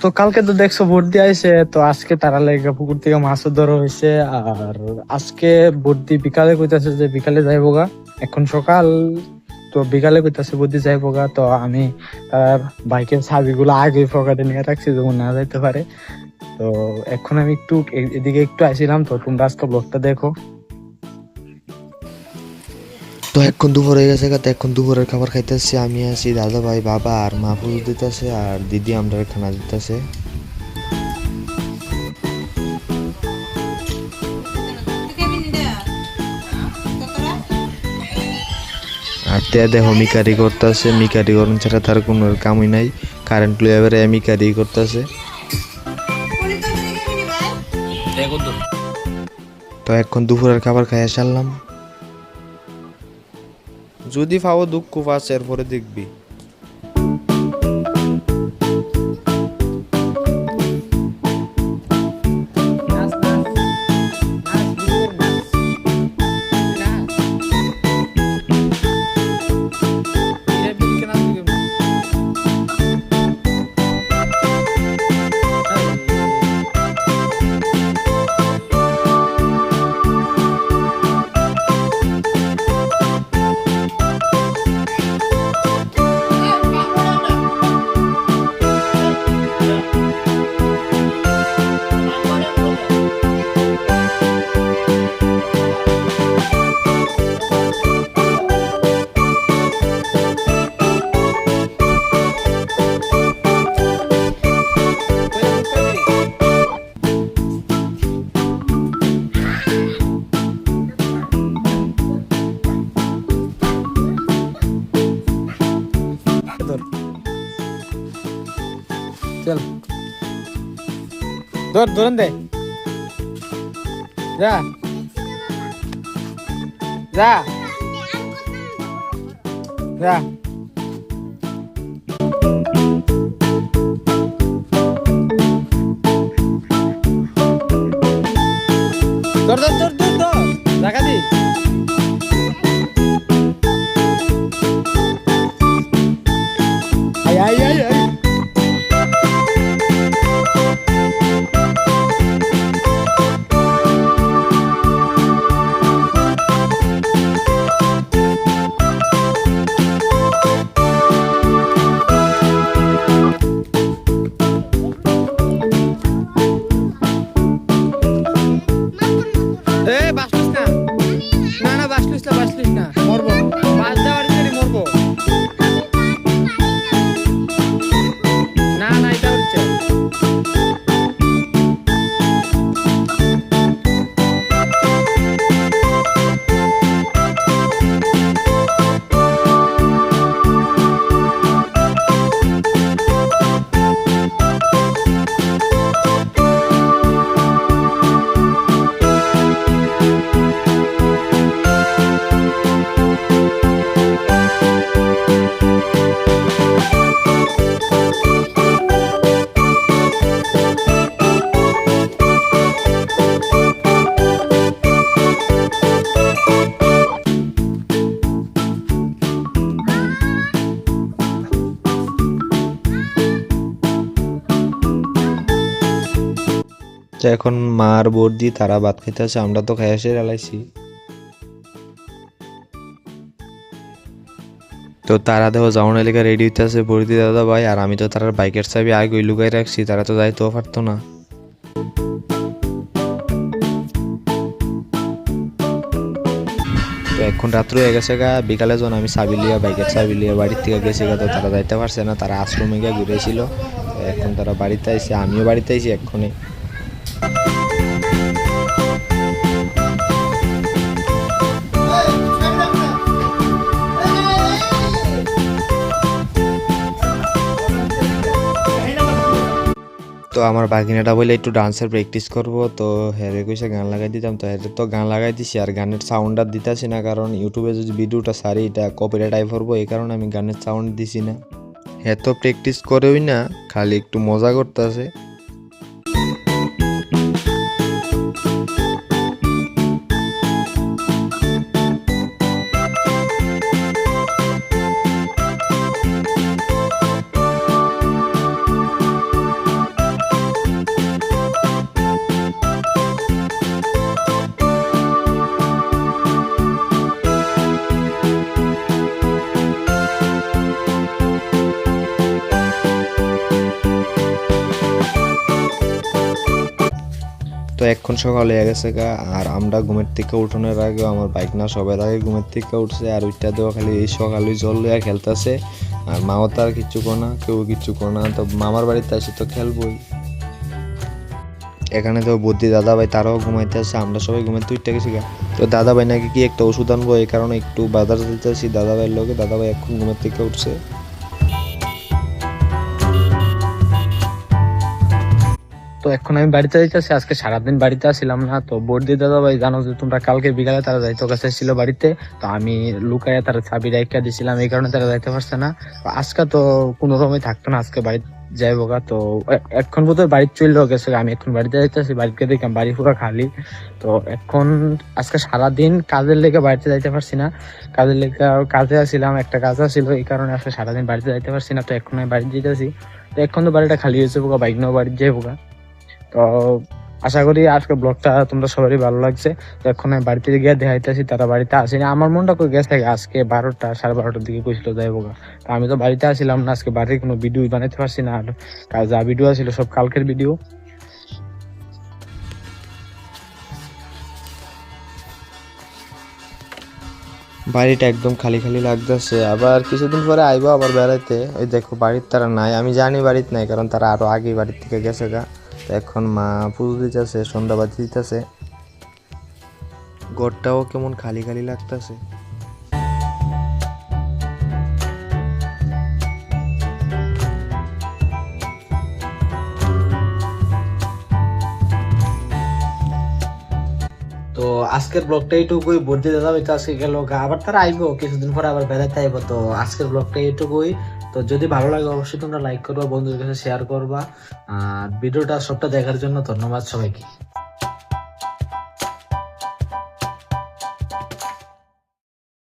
তো কালকে তো দেখছো ভোট দিয়ে আইছে, তো আজকে তারা লেগে পুকুর থেকে মাছও ধরা হয়েছে। আর আজকে ভোট দিয়ে বিকালে কইতাছে যে বিকালে যাইবো গা, এখন সকাল, তো বিকালে কইতাছে ভোট দিয়ে যাইবো গা। তো আমি তার বাইকের চাবিগুলো আগে পকেটে নিয়ে রাখছি যেমন না যাইতে পারে। তো এখন আমি একটু এদিকে একটু আসিলাম, তো তোমরা আজকে ব্লগটা দেখো। তো এখন দুপুর হয়ে গেছে, তো এখন দুপুরের খাবার খাইতেছি। আমি আছি, দাদা ভাই, বাবা আর মা পুজো দিতেছে, আর দিদি আমরা খানা দিতেছে। আর তে দেখো মিকারি করতেছে, মিকারি করুন ছাড়া তার কোনো কামই নাই। কারেন্ট লয়ে এবারে মিকারি করতেছে। তো এখন দুপুরের খাবার খাইয়া সারলাম। যদি পাবো দুঃখ পাস এরপরে দেখবি। চল ধরেন দে, যা যা যা। ধর ধর ধর ধর ধর, জায়গা দি। আয় আয় আয় আয়। বাসলিস না, না না বাসলিস না, বাসলিস না, মরবো। বাস দেওয়ার জন্য মরবো। না না এটা হচ্ছে তো এখন মার বোর দি তারা ভাত খাইতে আছে, আমরা তো খাই এসে রেলাইছি। তো তারা দেখো যাওয়ার এলাকা রেডি হইতে আছে বর্দি দাদা ভাই, আর আমি তো তার বাইকের চাবি আগে লুকাই রাখছি, তারা তো যাইতেও পারতো না। তো এখন রাত্র হয়ে গেছে গা, বিকালে যখন আমি চাবি লিয়া বাইকের চাবি লিয়া বাড়ির থেকে গেছি গা, তো তারা যাইতে পারছে না, তারা আশ্রমে গিয়ে ঘুরেছিল। এখন তারা বাড়িতে আইসে, আমিও বাড়িতে আইসি এক্ষুনি। তো আমার বাগিনাটা বলে একটু ডান্সের প্র্যাকটিস করব, তো হেরে কইসে গান লাগাই দিতাম। তো হেরে তো গান লাগাই দিছি, আর গানের সাউন্ডটা দিতেছি না, কারণ ইউটিউবে যদি ভিডিওটা সারি এটা কপিরাইট আই পড়বো, এই কারণে আমি গানের সাউন্ড দিছি না। হ্যাঁ তো প্র্যাকটিস করেই না, খালি একটু মজা করতেছে। তো এখন সকাল হয়ে গেছে গা, আর আমরা ঘুমের থেকে উঠানোর আগে আমার বাইক না সবার আগে ঘুমের থেকে উঠছে, আর ওইটা দেওয়া খালি এই সকালে জল লইয়া খেলতেছে। আর মাও তো আর কিচ্ছু না, কেউ কিচ্ছু না, তো মামার বাড়িতে আসে তো খেলবই। এখানে তো বুদ্ধি দাদা ভাই তারাও ঘুমাইতে আসে, আমরা সবাই ঘুমাইতে উঠতে গেছি গা। তো দাদা ভাই নাকি কি একটা ওষুধ আনবো, এই কারণে একটু বাজার দিতে আসি দাদা ভাইয়ের লোকে। দাদা ভাই এখন ঘুমের থেকে উঠছে। তো এখন আমি বাড়িতে যাইতেছি, আজকে সারাদিন বাড়িতে আসছিলাম না। তো বর্দি দাদা ভাই জানো যে তোমরা কালকে বিকালে তারা যাইতে কাছে ছিল বাড়িতে, তো আমি লুকাইয়া তারা চাবি রাইখা দিছিলাম, এই কারণে তারা যাইতে পারছে না। তো আজকে তো কোনো রকমই থাকতো না, আজকে বাড়ি যাইবো গা। তো এখন বোধহয় বাড়ি চলে গেছে, আমি এখন বাড়িতে যাইতেছি, বাড়িতে দেখলাম বাড়ি পুরো খালি। তো এখন আজকে সারাদিন কাজের লেগে বাড়িতে যাইতে পারছি না, কাজের লেগে কাজে আসছিলাম, একটা কাজ ছিল, এই কারণে আজকে সারাদিন বাড়িতে যাইতে পারছি না। তো এখন আমি বাড়িতে যেতেছি, তো এখন তো বাড়িটা খালি হয়েছে বোকা, বাইক নিয়েও বাড়িতে যাইবো গা। তো আশা করি আজকে ব্লগটা তোমরা সবারই ভালো লাগছে। তো এখন আমি বাড়িতে গিয়ে দেখাইতেছি, তারা বাড়িতে আসেনি। আমার মনটা কই গেছে আজকে 12টা 12:30টার দিকে কইছিল যাইবো গা। তো আমি তো বাড়িতে আসছিলাম না, আজকে বাড়ির কোনো ভিডিও বানাইতে পারছি না, আর যা ভিডিও ছিল সব কালকের ভিডিও। বাড়িটা একদম খালি খালি লাগতেছে, আবার কিছুদিন পরে আইবো আবার বেড়াইতে। ওই দেখো বাড়ির তারা নাই, আমি জানি বাড়িতে নাই, কারণ তারা আরো আগে বাড়ির থেকে গেছে গা। তো এখন মা পুজো দিতেছে, সন্ধ্যাবাতি দিতেছে, ঘরটাও কেমন খালি খালি লাগতেছে। তো আজকের ব্লগটা এইটুকুই। বর্দি দাদা হয়তো আজকে গেল গা, আবার তারা আইবো কিছুদিন পরে, আবার বেড়াতে আইবো। তো আজকের ব্লগটা এইটুকুই। তো যদি ভালো লাগে অবশ্যই তোমরা লাইক করবা, বন্ধুদের কাছে শেয়ার করবা, আর ভিডিওটা সবটা দেখার জন্য ধন্যবাদ সবাইকে।